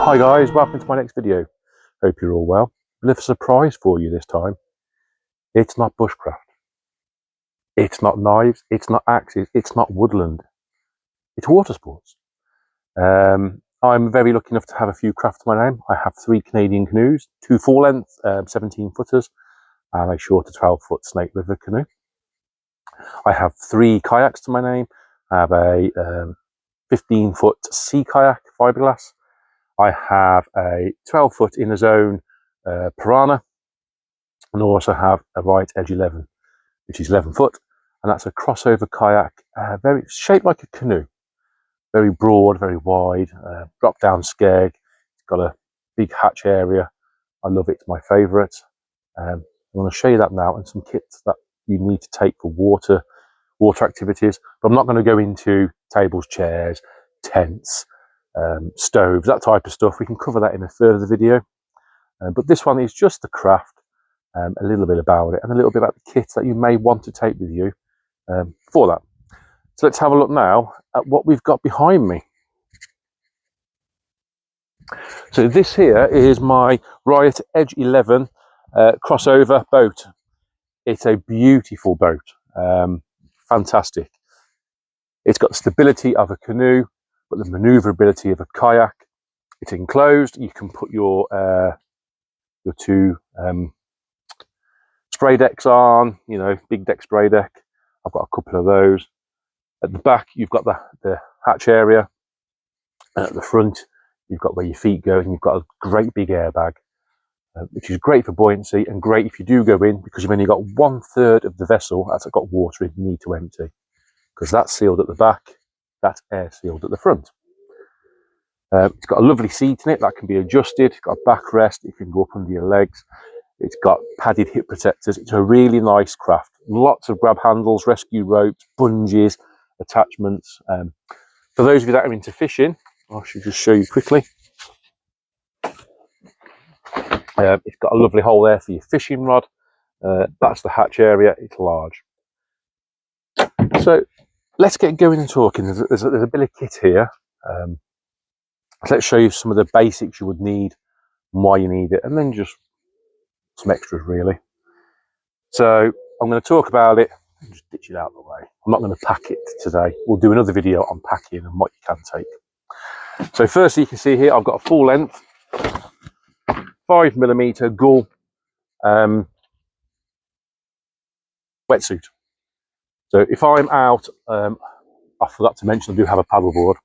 Hi guys, welcome to my next video. Hope you're all well. A little surprise for you this time. It's not bushcraft. It's not knives. It's not axes. It's not woodland. It's water sports. I'm very lucky enough to have a few crafts to my name. I have 3 Canadian canoes, 2 full-length 17-footers and a shorter 12-foot Snake River canoe. I have 3 kayaks to my name. I have a 15-foot sea kayak, fiberglass. I have a 12-foot in the zone Piranha, and also have a Riot Edge 11, which is 11 foot, and that's a crossover kayak, very shaped like a canoe, very broad, very wide, drop down skeg. It's got a big hatch area. I love it. It's my favourite. I'm going to show you that now, and some kits that you need to take for water activities. But I'm not going to go into tables, chairs, tents, stoves, that type of stuff. We can cover that in a further video. But this one is just the craft, a little bit about it, and a little bit about the kit that you may want to take with you for that. So let's have a look now at what we've got behind me. So this here is my Riot Edge 11 crossover boat. It's a beautiful boat, fantastic. It's got the stability of a canoe, but the maneuverability of a kayak. It's enclosed. You can put your 2 spray decks on, you know, big deck, spray deck. I've got a couple of those. At the back, you've got the hatch area. And at the front, you've got where your feet go, and you've got a great big airbag, which is great for buoyancy and great if you do go in, because you've only got 1/3 of the vessel that's got water in, you need to empty, because that's sealed at the back, that's air sealed at the front. It's got a lovely seat in it that can be adjusted. It's got a backrest, it can go up under your legs. It's got padded hip protectors. It's a really nice craft. Lots of grab handles, rescue ropes, bungees, attachments. For those of you that are into fishing, I should just show you quickly. It's got a lovely hole there for your fishing rod. That's the hatch area. It's large. So let's get going and talking. There's a bit of kit here. Let's show you some of the basics you would need and why you need it, and then just some extras really. So I'm going to talk about it and just ditch it out of the way. I'm not going to pack it today. We'll do another video on packing and what you can take. So firstly, you can see here I've got a full length 5mm gull wetsuit. So if I'm out, I forgot to mention I do have a paddleboard.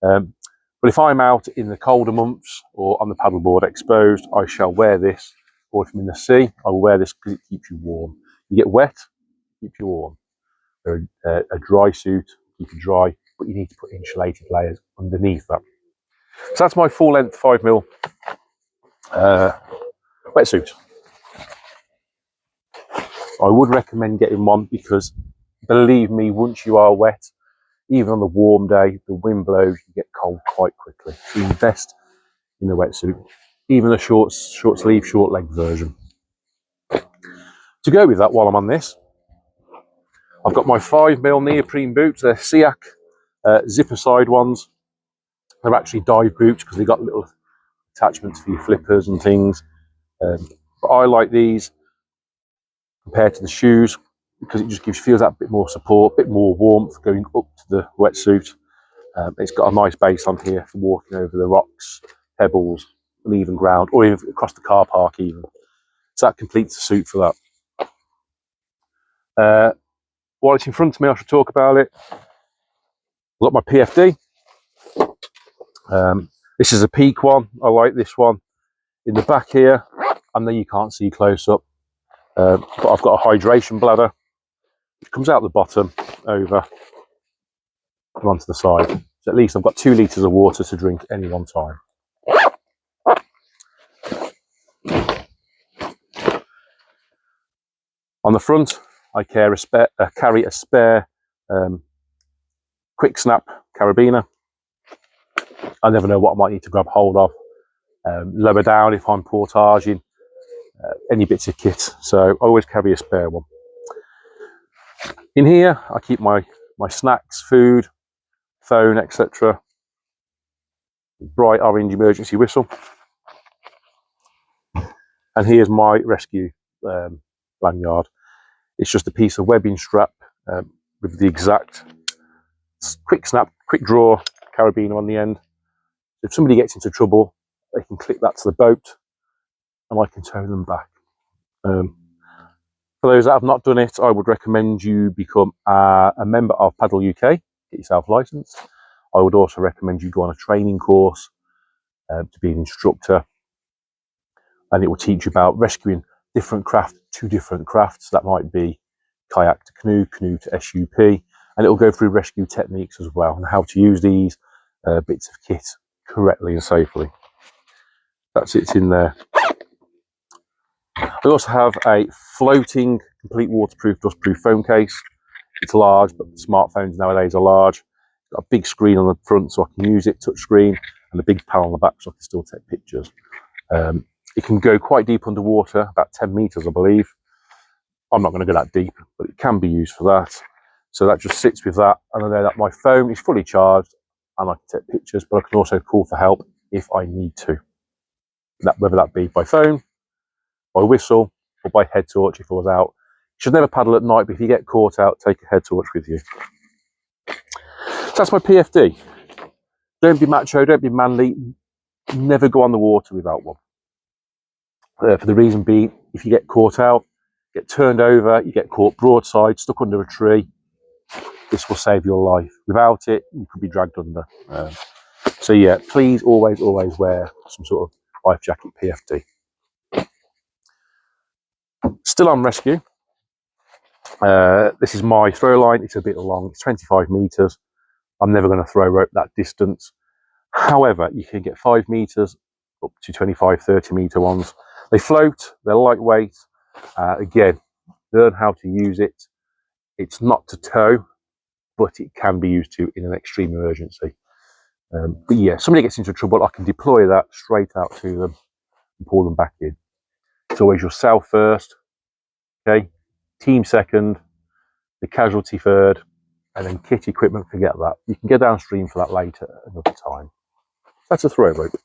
But if I'm out in the colder months or on the paddleboard exposed, I shall wear this. Or if I'm in the sea, I will wear this because it keeps you warm. You get wet, it keeps you warm. A dry suit, keep you dry, but you need to put insulated layers underneath that. So that's my full length 5mm wetsuit. I would recommend getting one because, believe me, once you are wet, even on the warm day, the wind blows, you get cold quite quickly. So invest in a wetsuit, even a short sleeve, short leg version. To go with that, while I'm on this, I've got my 5mm neoprene boots. They're SEAC zipper side ones. They're actually dive boots because they've got little attachments for your flippers and things. But I like these compared to the shoes because it just feels that bit more support, a bit more warmth going up to the wetsuit. It's got a nice base on here for walking over the rocks, pebbles, uneven ground, or even across the car park even. So that completes the suit for that. While it's in front of me, I should talk about it. I've got my PFD. This is a peak one. I like this one. In the back here, I know you can't see close up, but I've got a hydration bladder. It comes out the bottom over and onto the side. So at least I've got 2 litres of water to drink any one time. On the front, I carry a spare quick snap carabiner. I never know what I might need to grab hold of. Lower down if I'm portaging, any bits of kit. So I always carry a spare one. In here, I keep my snacks, food, phone, etc. bright orange emergency whistle. And here's my rescue lanyard. It's just a piece of webbing strap with the exact quick snap, quick draw carabiner on the end. If somebody gets into trouble, they can clip that to the boat and I can tow them back. For those that have not done it, I would recommend you become a member of Paddle UK, get yourself licensed. I would also recommend you go on a training course to be an instructor, and it will teach you about rescuing different craft to different crafts. That might be kayak to canoe, canoe to SUP, and it will go through rescue techniques as well and how to use these bits of kit correctly and safely. That's it in there. We also have a floating, complete waterproof, dustproof phone case. It's large, but smartphones nowadays are large. It's got a big screen on the front so I can use it, touch screen, and a big panel on the back so I can still take pictures. It can go quite deep underwater, about 10 meters, I believe. I'm not going to go that deep, but it can be used for that. So that just sits with that, and I know that my phone is fully charged and I can take pictures, but I can also call for help if I need to. Whether that be by phone, by whistle, or by head torch if I was out. You should never paddle at night, but if you get caught out, take a head torch with you. So that's my PFD. Don't be macho, don't be manly, never go on the water without one. For the reason being, if you get caught out, get turned over, you get caught broadside, stuck under a tree, this will save your life. Without it, you could be dragged under. So yeah, please always wear some sort of life jacket PFD. Still on rescue. This is my throw line. It's a bit long. It's 25 meters. I'm never going to throw rope that distance. However, you can get 5 meters up to 25, 30 meter ones. They float. They're lightweight. Again, learn how to use it. It's not to tow, but it can be used to in an extreme emergency. But yeah, somebody gets into trouble, I can deploy that straight out to them and pull them back in. It's always yourself first, okay? Team second, the casualty third, and then kit equipment, forget that. You can go downstream for that later another time. That's a throw rope.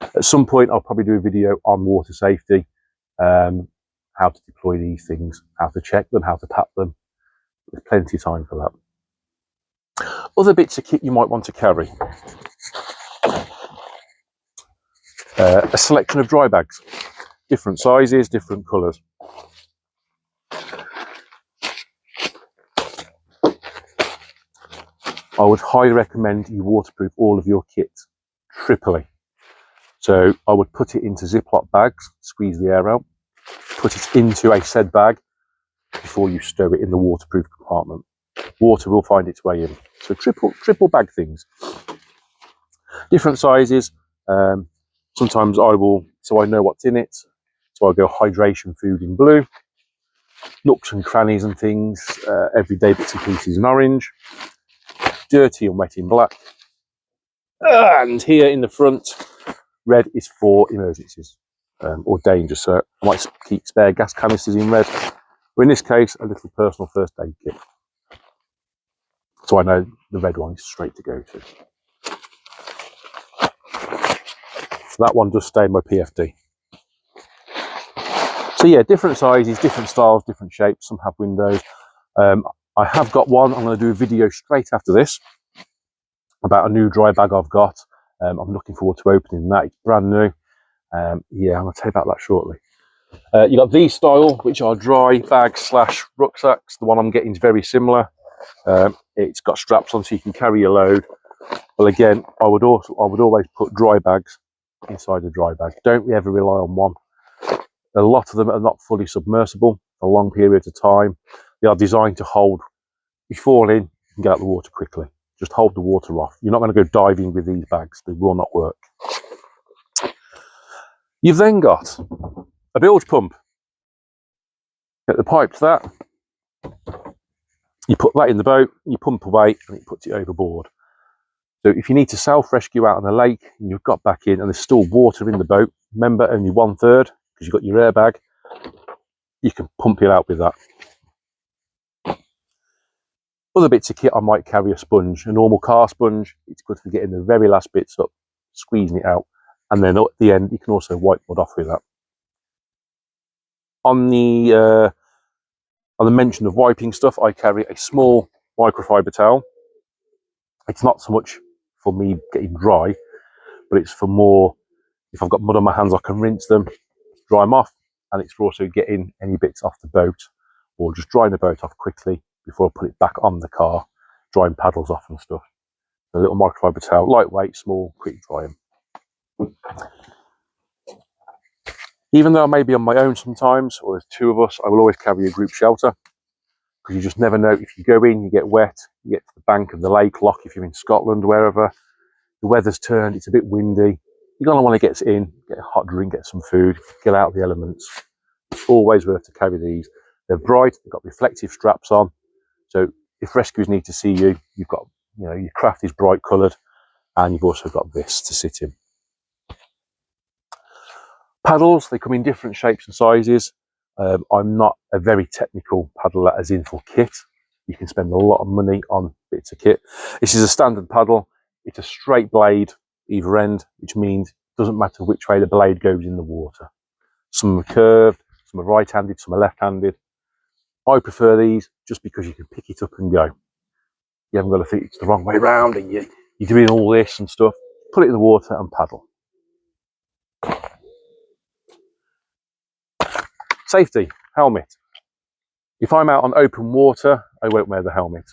At some point, I'll probably do a video on water safety, how to deploy these things, how to check them, how to pat them. There's plenty of time for that. Other bits of kit you might want to carry. A selection of dry bags, different sizes, different colours. I would highly recommend you waterproof all of your kit triply. So I would put it into Ziploc bags, squeeze the air out, put it into a said bag before you stow it in the waterproof compartment. Water will find its way in. So triple bag things. Different sizes. Sometimes I will, so I know what's in it. So I go hydration food in blue, nooks and crannies and things, everyday bits and pieces in orange, dirty and wet in black. And here in the front, red is for emergencies or danger. So I might keep spare gas canisters in red, or in this case, a little personal first aid kit. So I know the red one is straight to go to. So that one does stay in my PFD. So yeah, different sizes, different styles, different shapes. Some have windows. I have got one. I'm going to do a video straight after this about a new dry bag I've got. I'm looking forward to opening that. It's brand new. Yeah, I'm going to tell you about that shortly. You've got these style, which are dry bags slash rucksacks. The one I'm getting is very similar. It's got straps on so you can carry your load. Well, again, I would always put dry bags inside the dry bag. Don't ever rely on one. A lot of them are not fully submersible for long periods of time. They are designed to hold. If you fall in, you can get out the water quickly. Just hold the water off. You're not going to go diving with these bags. They will not work. You've then got a bilge pump. Get the pipe to that. You put that in the boat, you pump away, and it puts it overboard. So if you need to self-rescue out on a lake and you've got back in and there's still water in the boat, remember only 1/3 because you've got your airbag, you can pump it out with that. Other bits of kit, I might carry a sponge, a normal car sponge. It's good for getting the very last bits up. squeezing it out, and then at the end you can also wipe mud off with that. On the mention of wiping stuff, I carry a small microfiber towel. It's not so much for me getting dry, but it's for more, if I've got mud on my hands, I can rinse them, dry them off, and it's for also getting any bits off the boat, or just drying the boat off quickly before I put it back on the car, drying paddles off and stuff. A little microfiber towel, lightweight, small, quick drying. Even though I may be on my own sometimes, or there's two of us, I will always carry a group shelter, because you just never know. If you go in, you get wet, you get to the bank of the lake lock if you're in Scotland, wherever, the weather's turned, it's a bit windy, you're going to want to get in, get a hot drink, get some food, get out of the elements. It's always worth to carry these. They're bright, they've got reflective straps on, so if rescuers need to see you, you've got, you know, your craft is bright coloured, and you've also got this to sit in. Paddles, they come in different shapes and sizes. I'm not a very technical paddler, as in for kit. You can spend a lot of money on bits of kit. This is a standard paddle. It's a straight blade either end, which means it doesn't matter which way the blade goes in the water. Some are curved, some are right-handed, some are left-handed. I prefer these just because you can pick it up and go. You haven't got to think it's the wrong way round, and you're doing all this and stuff. Put it in the water and paddle. Safety, helmet. If I'm out on open water, I won't wear the helmet.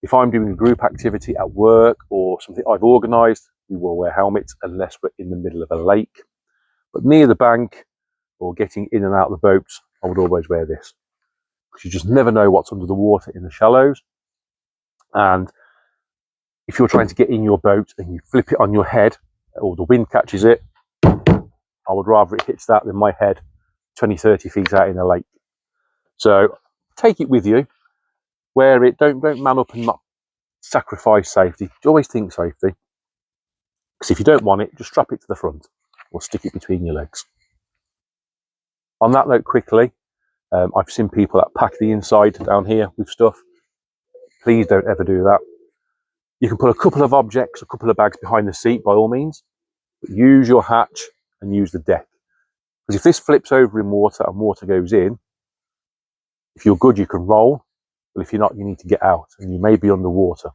If I'm doing a group activity at work or something I've organised, we will wear helmets unless we're in the middle of a lake. But near the bank or getting in and out of the boats, I would always wear this, because you just never know what's under the water in the shallows. And if you're trying to get in your boat and you flip it on your head, or the wind catches it, I would rather it hits that than my head 20, 30 feet out in a lake. So take it with you, wear it, don't man up and not sacrifice safety. Always think safety, because if you don't want it, just strap it to the front or stick it between your legs. On that note, quickly, I've seen people that pack the inside down here with stuff. Please don't ever do that. You can put a couple of objects, a couple of bags behind the seat by all means, but use your hatch and use the deck. Because if this flips over in water and water goes in, if you're good, you can roll, but if you're not, you need to get out, and you may be underwater.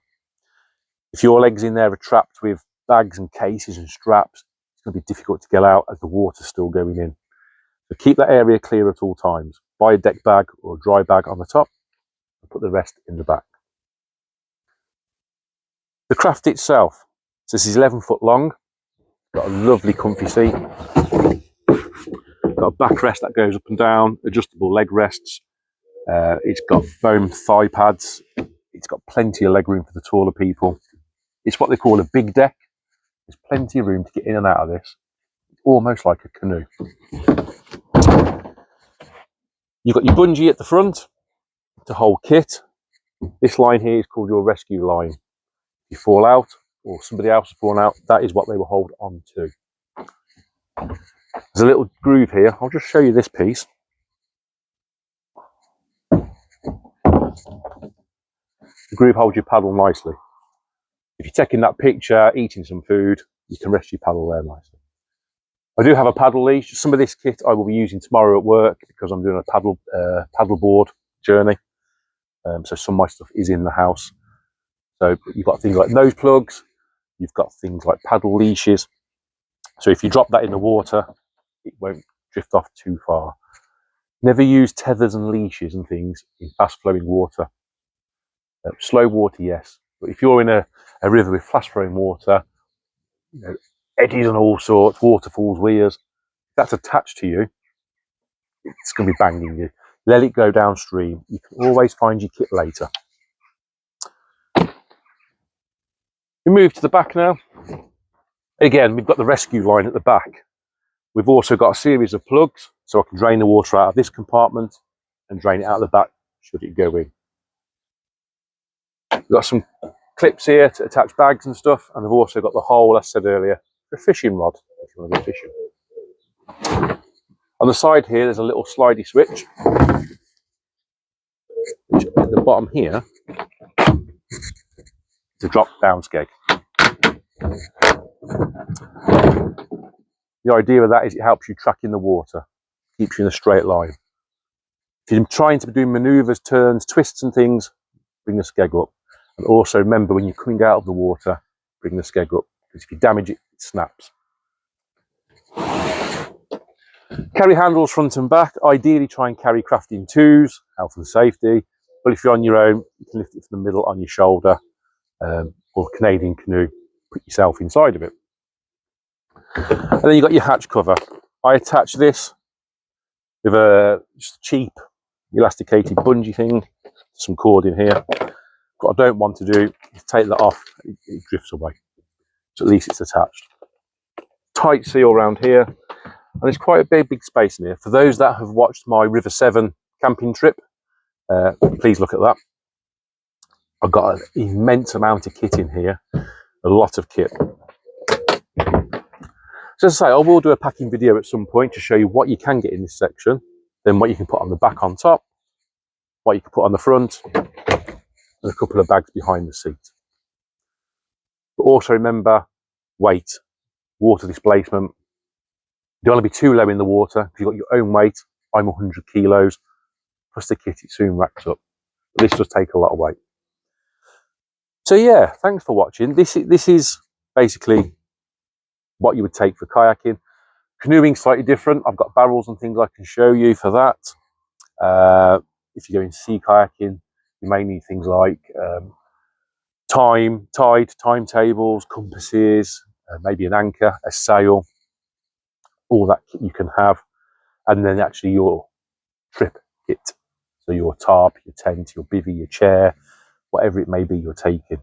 If your legs in there are trapped with bags and cases and straps, it's going to be difficult to get out as the water's still going in. So keep that area clear at all times. Buy a deck bag or a dry bag on the top, and put the rest in the back. The craft itself, so this is 11 foot long, got a lovely comfy seat, got a backrest that goes up and down, adjustable leg rests, it's got foam thigh pads, it's got plenty of leg room for the taller people. It's what they call a big deck. There's plenty of room to get in and out of this, almost like a canoe. You've got your bungee at the front to hold kit. This line here is called your rescue line. If you fall out, or somebody else has fallen out, that is what they will hold on to. There's a little groove here. I'll just show you this piece. The groove holds your paddle nicely. If you're taking that picture, eating some food, you can rest your paddle there nicely. I do have a paddle leash. Some of this kit I will be using tomorrow at work, because I'm doing a paddleboard journey. So some of my stuff is in the house. So you've got things like nose plugs, you've got things like paddle leashes. So if you drop that in the water, it won't drift off too far. Never use tethers and leashes and things in fast flowing water. Slow water, yes, but if you're in a river with fast flowing water, you know, eddies and all sorts, waterfalls, weirs, if that's attached to you, it's going to be banging you. Let it go downstream. You can always find your kit later. We move to the back now. Again, we've got the rescue line at the back. We've also got a series of plugs, so I can drain the water out of this compartment and drain it out of the back should it go in. We've got some clips here to attach bags and stuff, and I've also got the hole, as I said earlier, for a fishing rod if you want to go fishing. On the side here, there's a little slidey switch, which at the bottom here is a drop down skeg. The idea of that is it helps you track in the water, keeps you in a straight line. If you're trying to do manoeuvres, turns, twists and things, bring the skeg up. And also remember, when you're coming out of the water, bring the skeg up, because if you damage it, it snaps. Carry handles front and back. Ideally try and carry craft in twos, health and safety. But if you're on your own, you can lift it from the middle on your shoulder, or Canadian canoe, put yourself inside of it. And then you've got your hatch cover. I attach this with a just cheap elasticated bungee thing, some cord in here. What I don't want to do is take that off, it drifts away. So at least it's attached. Tight seal around here, and there's quite a big space in here. For those that have watched my River 7 camping trip, please look at that. I've got an immense amount of kit in here, a lot of kit. So as I say, I will do a packing video at some point to show you what you can get in this section, then what you can put on the back on top, what you can put on the front, and a couple of bags behind the seat. But also remember, weight, water displacement. You don't want to be too low in the water because you've got your own weight. I'm 100 kilos, plus the kit, it soon racks up. This does take a lot of weight. So yeah, thanks for watching. This is basically what you would take for kayaking. Canoeing slightly different. I've got barrels and things I can show you for that. If you're going sea kayaking, you may need things like timetables, compasses, maybe an anchor, a sail, all that kit you can have, and then actually your trip kit. So your tarp, your tent, your bivvy, your chair, whatever it may be you're taking.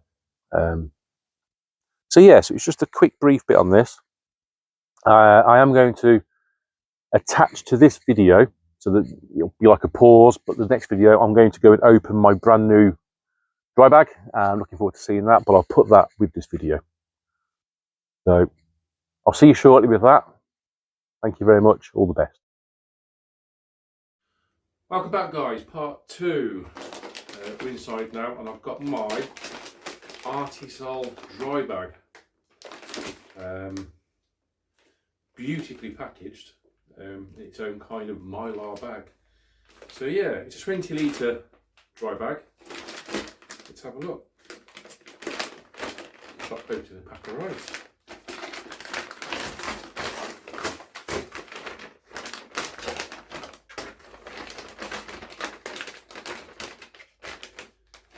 So yeah, so it's just a quick brief bit on this. I am going to attach to this video, so that it'll be like a pause, but the next video I'm going to go and open my brand new dry bag. I'm looking forward to seeing that, but I'll put that with this video. So I'll see you shortly with that. Thank you very much. All the best. Welcome back, guys. Part 2. We're inside now, and I've got my Arteesol dry bag. Beautifully packaged. Its own kind of mylar bag. So yeah, it's a 20 litre dry bag. Let's have a look. Chop open the pack of rice.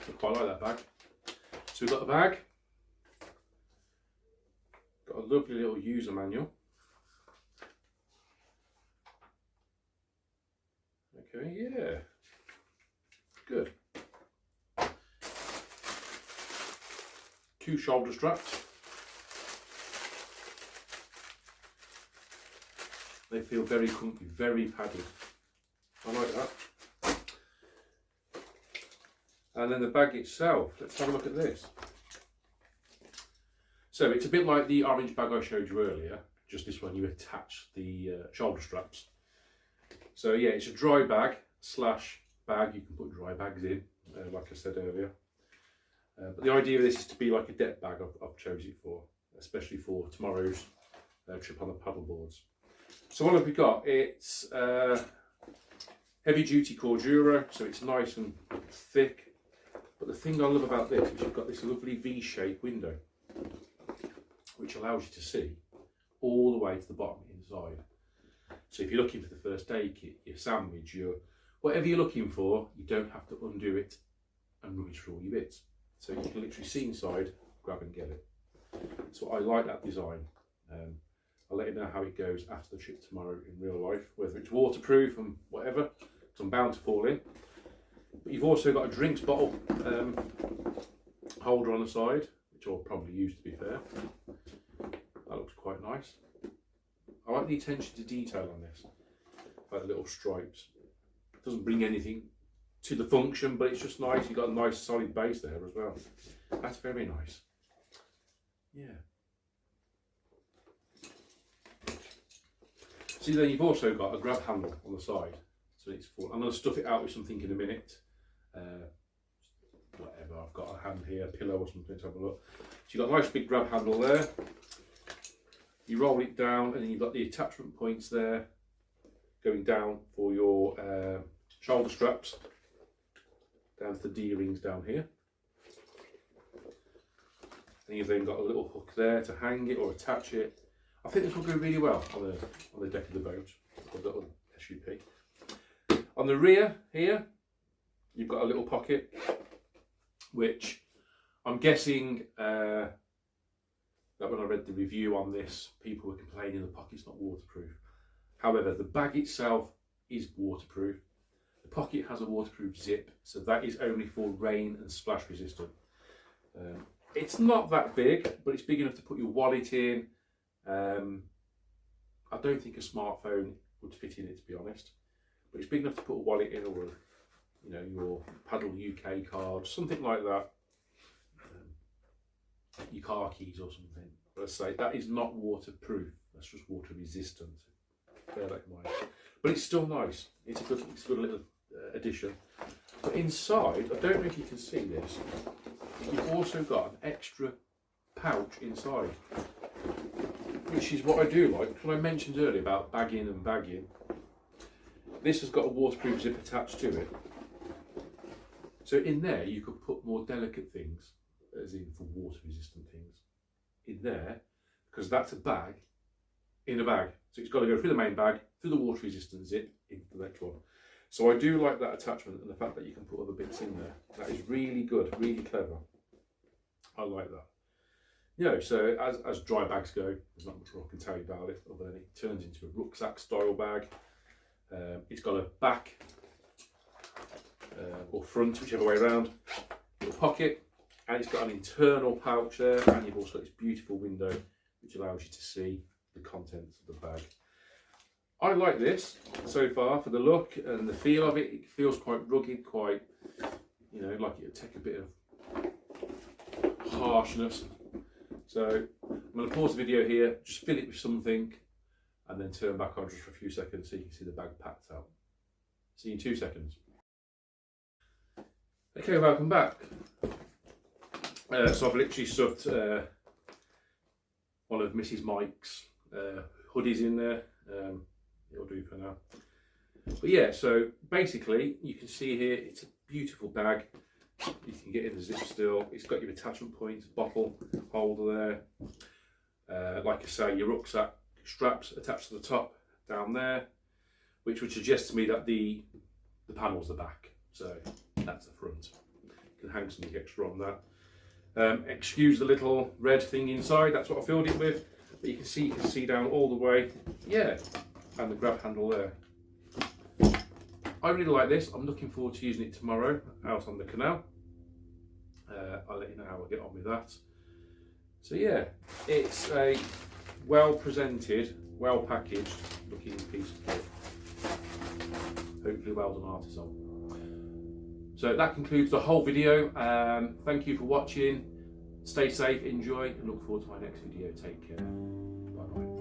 I quite like that bag. So we've got the bag. Got a lovely little user manual. Okay, yeah, good. 2 shoulder straps. They feel very comfy, very padded. I like that. And then the bag itself, let's have a look at this. So it's a bit like the orange bag I showed you earlier, just this one you attach the shoulder straps. So yeah, it's a dry bag slash bag. You can put dry bags in, like I said earlier. But the idea of this is to be like a deck bag. I've chosen it for, especially for tomorrow's trip on the paddle boards. So what have we got? It's heavy duty Cordura, so it's nice and thick. But the thing I love about this is you've got this lovely V-shaped window, which allows you to see all the way to the bottom inside. So if you're looking for the first aid kit, your sandwich, your whatever you're looking for, you don't have to undo it and rummage through all your bits. So you can literally see inside, grab and get it. So I like that design. I'll let you know how it goes after the trip tomorrow in real life, whether it's waterproof and whatever, because I'm bound to fall in. But you've also got a drinks bottle holder on the side, which I'll probably use, to be fair. That looks quite nice. I like the attention to detail on this, like the little stripes. It doesn't bring anything to the function, but it's just nice. You've got a nice solid base there as well. That's very nice. Yeah. See, then you've also got a grab handle on the side. So it's full. I'm going to stuff it out with something in a minute. Whatever, I've got a hand here, a pillow or something to have a look. So you've got a nice big grab handle there. You roll it down, and then you've got the attachment points there going down for your shoulder straps, down to the D-rings down here. And you've then got a little hook there to hang it or attach it. I think this will go really well on the deck of the boat, or the SUP. On the rear here, you've got a little pocket, which I'm guessing that when I read the review on this, people were complaining the pocket's not waterproof. However, the bag itself is waterproof. The pocket has a waterproof zip, so that is only for rain and splash resistant. It's not that big, but it's big enough to put your wallet in. I don't think a smartphone would fit in it, to be honest, but it's big enough to put a wallet in, or your Paddle UK card, something like that, your car keys or something. But I say that is not waterproof, that's just water resistant. Bear that in mind. But it's still nice. It's a good little addition. But inside, I don't know if you can see this, you've also got an extra pouch inside, which is what I do like. What I mentioned earlier about bagging and bagging, this has got a waterproof zip attached to it. So in there you could put more delicate things, as in for water resistant things, in there, because that's a bag in a bag. So it's got to go through the main bag, through the water resistant zip, into the next one. So I do like that attachment, and the fact that you can put other bits in there. That is really good, really clever. I like that. So as dry bags go, there's not much more I can tell you about it, other than it turns into a rucksack style bag. It's got a back or front, whichever way around, little pocket, and it's got an internal pouch there, and you've also got this beautiful window which allows you to see the contents of the bag. I like this so far for the look and the feel of it. It feels quite rugged, quite, like it would take a bit of harshness. So I'm going to pause the video here, just fill it with something, and then turn back on just for a few seconds so you can see the bag packed out. See you in 2 seconds. Okay, welcome back. So I've literally stuffed one of Mrs. Mike's hoodies in there. It'll do for now. But yeah, so basically you can see here it's a beautiful bag. You can get in the zip still. It's got your attachment points, bottle holder there. Like I say, your rucksack straps attached to the top down there, which would suggest to me that the panel's the back. So that's the front. You can hang something extra on that. Excuse the little red thing inside, that's what I filled it with. But you can see down all the way. Yeah, and the grab handle there. I really like this. I'm looking forward to using it tomorrow out on the canal. I'll let you know how I get on with that. So yeah, it's a well presented, well packaged looking piece of kit. Hopefully well done Arteesol. So that concludes the whole video. Thank you for watching. Stay safe, enjoy, and look forward to my next video. Take care. Bye bye.